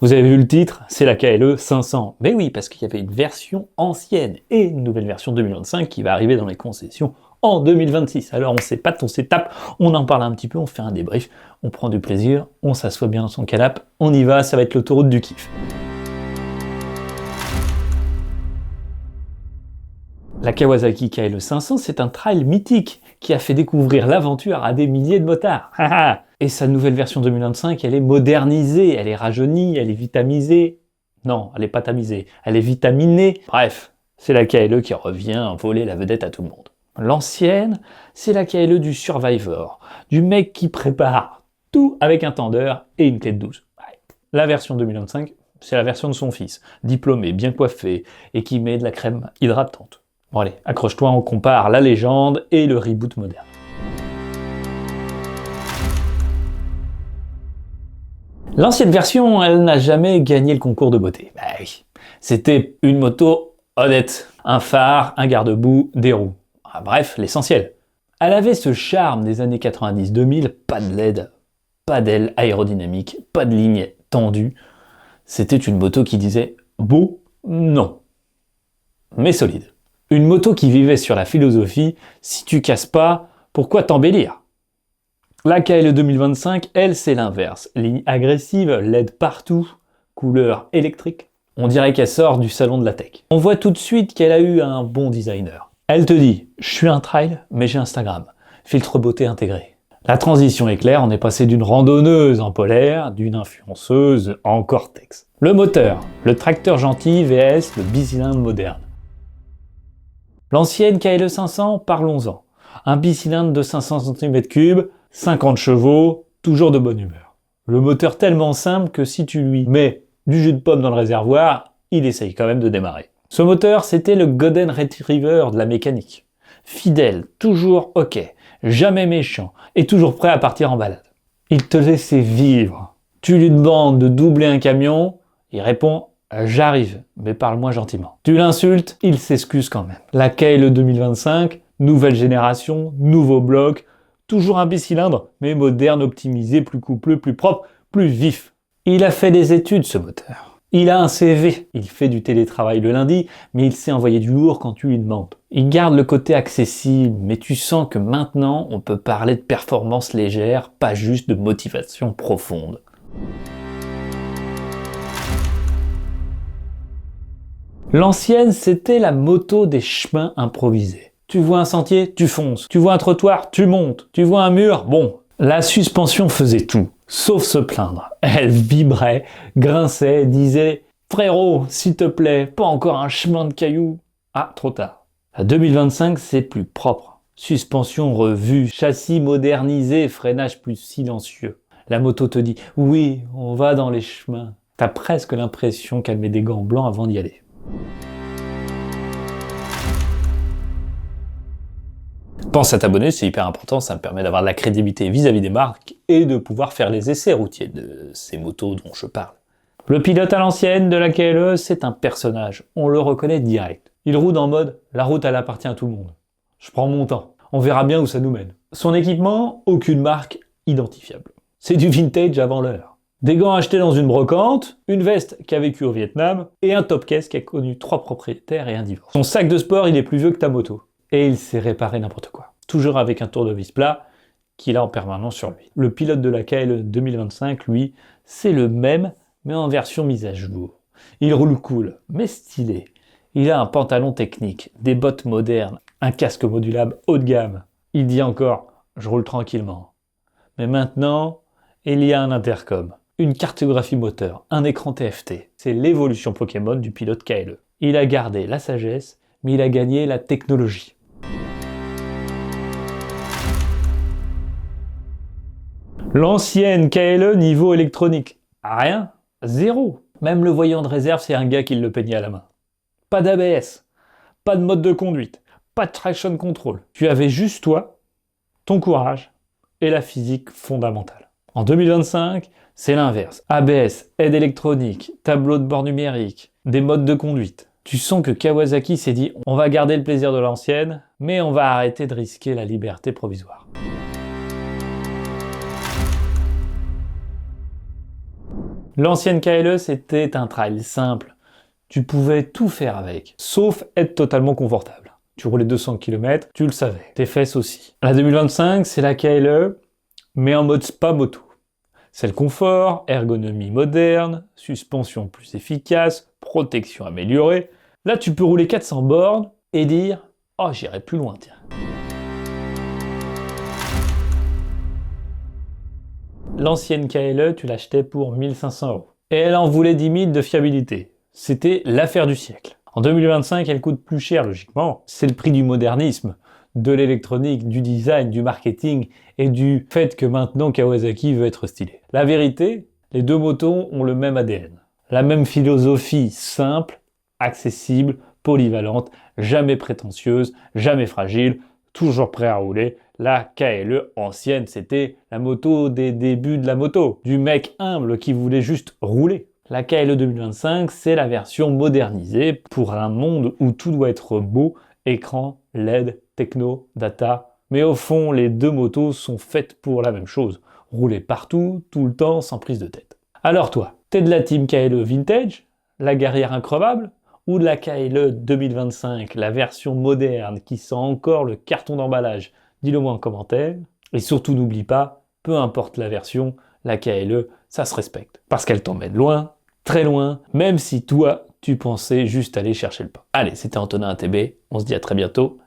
Vous avez vu le titre, c'est la KLE 500. Mais oui, parce qu'il y avait une version ancienne et une nouvelle version 2025 qui va arriver dans les concessions en 2026. Alors on s'épate, on s'étape, on en parle un petit peu, on fait un débrief, on prend du plaisir, on s'assoit bien dans son canapé, on y va, ça va être l'autoroute du kiff. La Kawasaki KLE 500, c'est un trail mythique qui a fait découvrir l'aventure à des milliers de motards. Et sa nouvelle version 2025, elle est modernisée, elle est rajeunie, elle est vitamisée. Non, elle est pas tamisée, elle est vitaminée. Bref, c'est la KLE qui revient voler la vedette à tout le monde. L'ancienne, c'est la KLE du survivor, du mec qui prépare tout avec un tendeur et une clé de 12. La version 2025, c'est la version de son fils, diplômé, bien coiffé et qui met de la crème hydratante. Bon allez, accroche-toi, on compare la légende et le reboot moderne. L'ancienne version, elle n'a jamais gagné le concours de beauté. Bah oui, c'était une moto honnête. Un phare, un garde-boue, des roues. Ah, bref, l'essentiel. Elle avait ce charme des années 90-2000, pas de LED, pas d'aile aérodynamique, pas de ligne tendue. C'était une moto qui disait « beau, non », mais solide. Une moto qui vivait sur la philosophie « si tu casses pas, pourquoi t'embellir ?» La KLE 2025, elle, c'est l'inverse. Ligne agressive, LED partout, couleur électrique. On dirait qu'elle sort du salon de la tech. On voit tout de suite qu'elle a eu un bon designer. Elle te dit « je suis un trail, mais j'ai Instagram. Filtre beauté intégré ». La transition est claire, on est passé d'une randonneuse en polaire, d'une influenceuse en Cortex. Le moteur, le tracteur gentil vs le bicylindre moderne. L'ancienne KLE 500, parlons-en. Un bicylindre de 500 cm3, 50 chevaux, toujours de bonne humeur. Le moteur tellement simple que si tu lui mets du jus de pomme dans le réservoir, il essaye quand même de démarrer. Ce moteur, c'était le Golden Retriever de la mécanique. Fidèle, toujours ok, jamais méchant et toujours prêt à partir en balade. Il te laissait vivre. Tu lui demandes de doubler un camion, il répond « j'arrive, mais parle-moi gentiment ». Tu l'insultes, il s'excuse quand même. La KLE 2025, nouvelle génération, nouveau bloc, toujours un bicylindre, mais moderne, optimisé, plus coupleux, plus propre, plus vif. Il a fait des études, ce moteur. Il a un CV. Il fait du télétravail le lundi, mais il sait envoyer du lourd quand tu lui demandes. Il garde le côté accessible, mais tu sens que maintenant, on peut parler de performance légère, pas juste de motivation profonde. L'ancienne, c'était la moto des chemins improvisés. Tu vois un sentier, tu fonces. Tu vois un trottoir, tu montes. Tu vois un mur, bon. La suspension faisait tout, sauf se plaindre. Elle vibrait, grinçait, disait « Frérot, s'il te plaît, pas encore un chemin de cailloux ». Ah, trop tard. La 2025, c'est plus propre. Suspension revue, châssis modernisé, freinage plus silencieux. La moto te dit « Oui, on va dans les chemins ». T'as presque l'impression qu'elle met des gants blancs avant d'y aller. Pense à t'abonner, c'est hyper important, ça me permet d'avoir de la crédibilité vis-à-vis des marques et de pouvoir faire les essais routiers de ces motos dont je parle. Le pilote à l'ancienne de la KLE, c'est un personnage, on le reconnaît direct. Il roule en mode « la route elle appartient à tout le monde. Je prends mon temps, on verra bien où ça nous mène ». Son équipement, aucune marque identifiable. C'est du vintage avant l'heure. Des gants achetés dans une brocante, une veste qui a vécu au Vietnam et un top case qui a connu 3 propriétaires et un divorce. Son sac de sport, il est plus vieux que ta moto. Et il sait réparer n'importe quoi. Toujours avec un tournevis plat qu'il a en permanence sur lui. Le pilote de la KLE 2025, lui, c'est le même, mais en version mise à jour. Il roule cool, mais stylé. Il a un pantalon technique, des bottes modernes, un casque modulable haut de gamme. Il dit encore « je roule tranquillement ». Mais maintenant, il y a un intercom, une cartographie moteur, un écran TFT. C'est l'évolution Pokémon du pilote KLE. Il a gardé la sagesse, mais il a gagné la technologie. L'ancienne KLE niveau électronique, rien, zéro. Même le voyant de réserve, c'est un gars qui le peignait à la main. Pas d'ABS, pas de mode de conduite, pas de traction control. Tu avais juste toi, ton courage et la physique fondamentale. En 2025, c'est l'inverse. ABS, aide électronique, tableau de bord numérique, des modes de conduite. Tu sens que Kawasaki s'est dit « on va garder le plaisir de l'ancienne, mais on va arrêter de risquer la liberté provisoire ». L'ancienne KLE, c'était un trail simple. Tu pouvais tout faire avec, sauf être totalement confortable. Tu roulais 200 km, tu le savais. Tes fesses aussi. La 2025, c'est la KLE, mais en mode spa moto. C'est le confort, ergonomie moderne, suspension plus efficace, protection améliorée. Là, tu peux rouler 400 bornes et dire « Oh, j'irai plus loin, tiens ». L'ancienne KLE, tu l'achetais pour 1500 €. Et elle en voulait 10 000 de fiabilité. C'était l'affaire du siècle. En 2025, elle coûte plus cher, logiquement. C'est le prix du modernisme, de l'électronique, du design, du marketing et du fait que maintenant Kawasaki veut être stylé. La vérité, les deux motos ont le même ADN. La même philosophie simple, accessible, polyvalente, jamais prétentieuse, jamais fragile, toujours prêt à rouler. La KLE ancienne, c'était la moto des débuts de la moto, du mec humble qui voulait juste rouler. La KLE 2025, c'est la version modernisée pour un monde où tout doit être beau, écran, LED, techno, data. Mais au fond, les deux motos sont faites pour la même chose. Rouler partout, tout le temps, sans prise de tête. Alors toi, t'es de la team KLE Vintage, la guerrière increvable, ou de la KLE 2025, la version moderne qui sent encore le carton d'emballage? Dis-le moi en commentaire. Et surtout n'oublie pas, peu importe la version, la KLE, ça se respecte. Parce qu'elle t'emmène loin, très loin, même si toi, tu pensais juste aller chercher le pain. Allez, c'était Antonin ATB, on se dit à très bientôt.